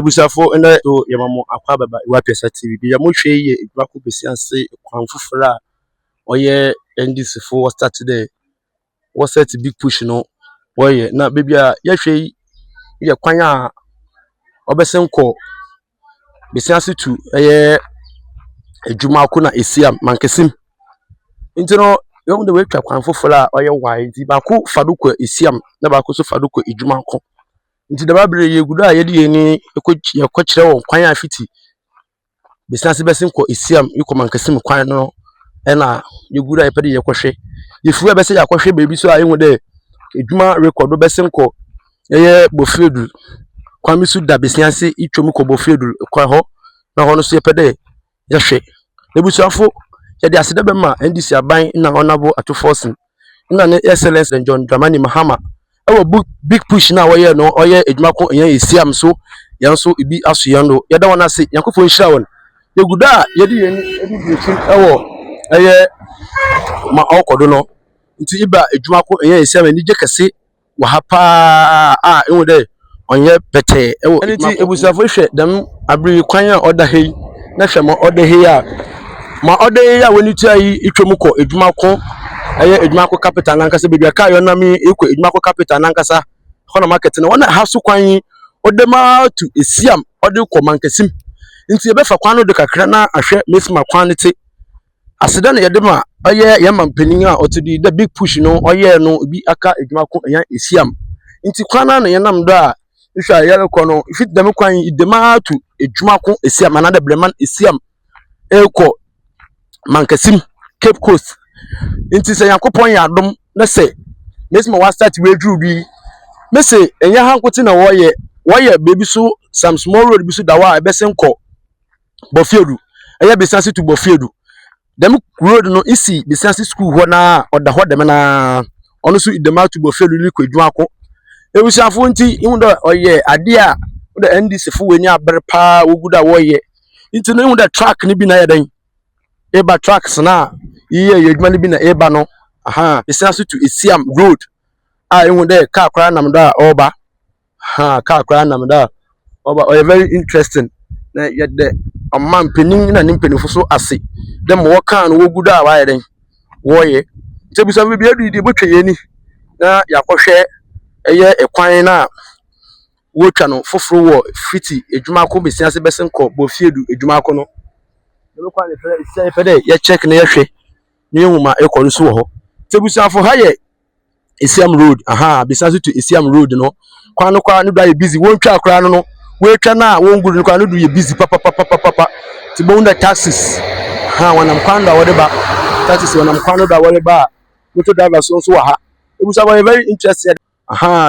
Busafo and to Yamamo Aquababa, AWUAH-PEASAH TV. Yamushe, Ajumako Besianse, Kwanfufra, or ye, and this for start today. What's that big push, no? Oye, na baby, Yashe, Yaquanya, Obesenko, Besianse to Ajumako na Essiam, Mankesim. Intino, you the way to Kwanfufra, or your wide, Baku, Faduko, Essiam, Nabako, Faduko, Ajumako. Nti da babere ye guda ye de ni ekokire won kwan afiti business besin ko Essiam yiko mankasim kwan no na ye guda ye pede ye kohwe ye fuwa be se ya kohwe bebi so ayi de edwuma record besin ko ye bofiedu kwan mi su da business itwom ko bofiedu kwan ho na ho no so ye pede ye hwe ebusuafo ye de asede be ma ndisi aban na onabo ato Forson na ne excellence John Dramani Mahama big push na woye no oye Ajumako Enyan Essiam so yanso ibi aso yando yeda wona se yankofo nhira won yeguda yedi yeni ebi breaking eye ma okodo no nti iba Ajumako Enyan Essiam ni je kese wa hapa enwo de onye bete nti ebusafo hwe dam abri kwan a oda hei na hwe ma oda hei a ma oda hei a woni tuayi itwom ko Ajumako Ajumako capital nankasa bebi ka yo na mi eko Ajumako capital nankasa hono market no wona haso kwan odema to Essiam ode ko mankasim nti e befa kwan no de kakra na ahwe mesima kwan ne te aseda na yede ma ye mampanin a otudi the big push no oye no bi aka Ajumako Enyan Essiam nti kwan na ye nam do a hwa ye ko no fit dem kwan idema to Ajumako Essiam na de bleman Essiam eko mankasim Cape Coast nti se yakopon ya adom na se mesima wa start we dru bi me se enya hankoti na woye baby so some small road bi so dawa ebesenko bofiedu eya business to bofiedu dem road no isi business school ho na oda ho dem na ono so idema to bofiedu ni ko Ajumako ebusiafo nti ihundo oye ade a the NDC fo weni abre pa woguda woye nti no ihundo track ni bi na yedan eba tracks na iye Ajuma ni bi na eba no business to Essiam road ihundo car kra nam da oba car kra nam da oba oye very interesting na yede amman penin na nimpenifo so ase dem wo kan no woguda wa yedan woye tebusa bi edu di botwe yeni na yakohwe eye ekwan na wotwa no foforo wo fiti Ajumako business besenko bofiedu Ajumako no dem kwa ne fere pede ye check na ye hwe ni ehuma ekoro so ho tebusa fo ha ye Essiam road business to Essiam road no kwa no do ye busy won twa akra no we twa na won guru no kwa no do ye busy papa ti bo unda taxes wanam kwa ndo wode ba taxes wanam kwa ndo da wode ba motor driver so wa ha ebusa ba very interested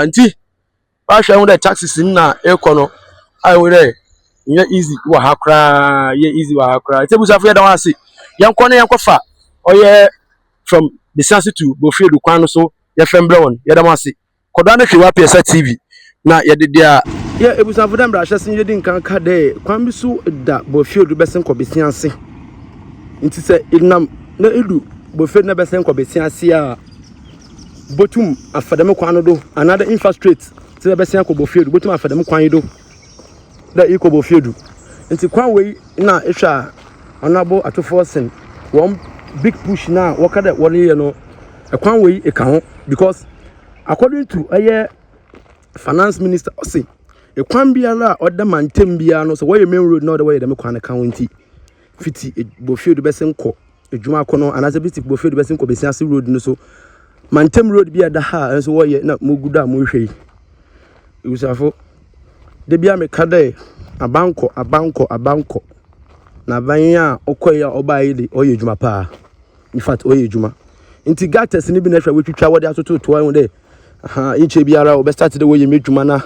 nti ba hwa unda taxes na ekono we ye easy wa ha kra ye easy wa ha kra ebusa fo ye da wase yanko na yankofa oye from business to bofiedu kwan no so ye fembre won ye da wase kodo na AWUAH-PEASAH TV na ye de dia ye ebusa fo dem bra hwese ye din kan ka de kwan bi so da bofiedu besenko besianse nti se inam na edu bofiedu na besenko besianse a botum afadem kwan no do another infrastructure se besenko bofiedu botum afadem kwan do da iko bofiedu nti kwan we na ehwa onabo ato Forson one big push na wakada wole ye no kwan we e ka ho because according to finance minister say kwan biara oda mantem biara no so where main road no the way dem kwan ka wonti fiti bofiedu besenko Ajumako no anaze biti bofiedu besenko besiase road no so mantem road bia da ha so woye na moguda mo hwei usafo de bia me kada abanko na banya okoya obaye de oye Ajuma pa in fact oye Ajuma nti gates ni bi na hwa wetwitwa wode atoto to an de inche biara o be start de woye medwuma na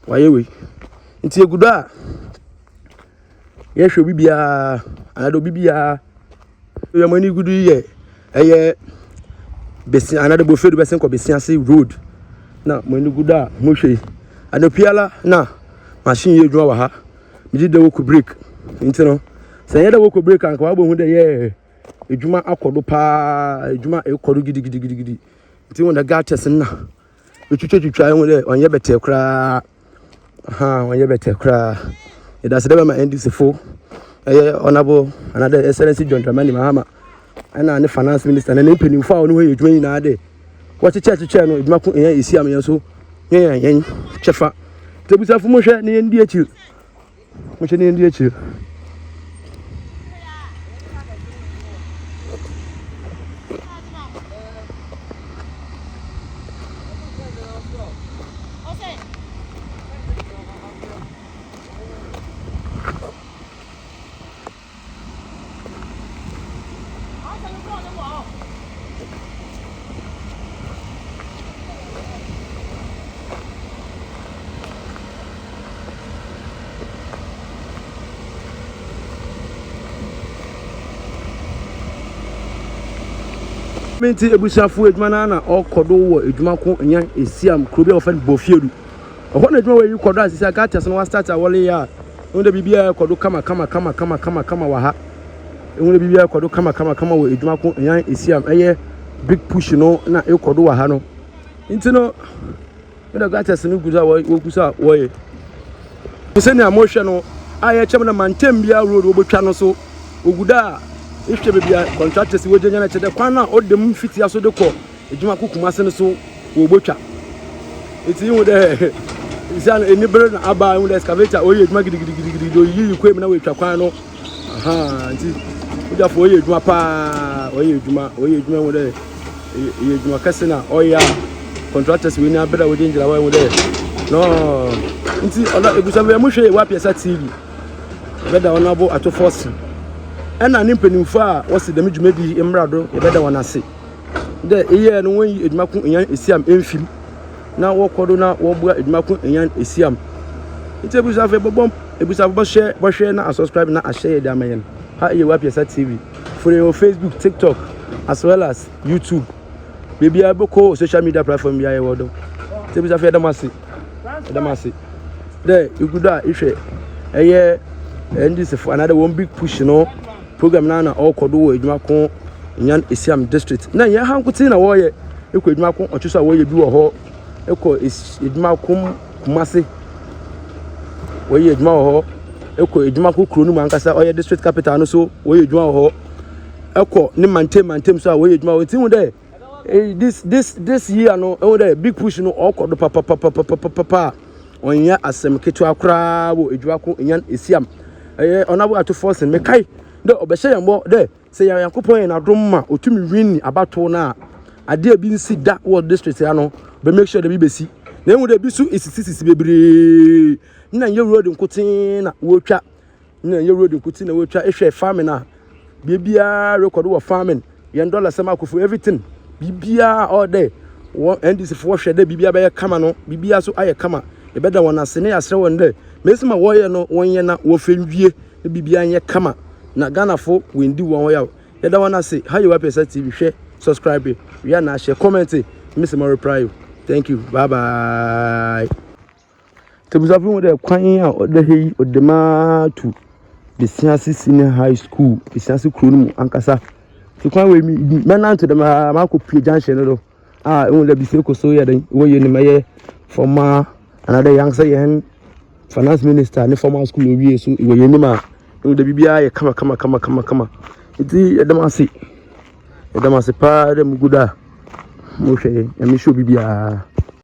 waye we nti eguda ye hwe bibia anado bibia ye mani gudu ye eye besi anado bofedu besenko besiase road na mani guda mo hwe anopiala na machine ye Ajuma wa ha mi de wo ku break nti no se ye de wo ku break an ka wa bo hu de ye Ajuma akodo pa Ajuma ekodo gidi nti won da gates na etwitwa en de onye bete kra when you better cry. It does never end this full. Honorable another excellency John Dramani Mahama. And I'm the finance minister and an opening for no way you join a day. What a church channel, it might Essiam so. Yeah, Chefa. To be self motion in the chill. Motion in the chill. Menti ebusafu edwuma na okodo wo Ajumako Enyan Essiam krobi ofen bofiedu ohona edwuma we kodo asisi akata so no start awole ya wonde bibia kodo kama wa ha wonde bibia kodo kama wo Ajumako Enyan Essiam eye big push no na ekodo wa ha no ntino wonde gata se no guza wo kusa wo ye se ni amohwe no aye chem na mantem bia road obotwa no so oguda ifche bebia contractors we jenya na chede kwan na odem fiti aso de ko Ajumako kumase no so wo botwa eti hu de isan enibre na aba hu de excavator oye Ajuma gidigidi do yi kwem na we twa kwan no aha nti uja fo oye Ajuma pa oye Ajuma hu de ye Ajuma kase na oya contractors we ni abeda we jenjira wa hu de no nti ola ebusa be muhwe AWUAH-PEASAH TV beda onabo ato Forson ena ni mpanimfo a wose dem dwumadi emrado yebeda wonase de eye no won Ajumako Enyan Essiam emfim na wokodo na wobua Ajumako Enyan Essiam itebusa fe bobom ebusa bo share na subscribe na share de amayen ha AWUAH-PEASAH TV for your Facebook, TikTok as well as YouTube baby aboko social media platform bia ye wodo itebusa fe damase de iguda ihwe eye this for another one big push no program na okodo wo Ajumako Enyan Essiam district na ye hankuti na wo ye eko Ajumako ochuso wo ye bi wo ho eko Ajumako kumase wo ye Ajuma wo ho eko Ajumako kronu mankasa oye district capital no so wo ye Ajuma wo ho eko ni mantem so wo ye Ajuma wo tin de this year no wo de big push no okodo papa onya asem ketu akra wo Ajumako Enyan Essiam onabo ato Forson me kai de obehye yambo de se yankopon na domma otumi win abato na ade bi nsi da world district ya no be make sure de bi besi na enwu de bi su isisi bebre na ye road nkotin na wotwa na ye road nkotin na wotwa ehwe farming na bibia record wo farming $1 sama kofu everything bibia all day NDC for hwe de bibia be kama no bibia so aye kama e beda wona se ne yasre won de mesima wo ye no wonye na wo fenwie bibia nye kama na Ghana fo wendi won ya yeda wana say AWUAH-PEASAH TV share subscribe we are na share comment miss my reply thank you bye tebusafu mo de kwan a ode hei odema to the senior high school the senior crew mu ankasa ti kwan we mi menanto de ma ko pie junction no won le bi se ko so ye den wo ye ni maye former another young say hen finance minister ni former school owie so wo ye ni ma de bibia ye kama iti edamasi pa de muguda mo hwe ya mi show bibia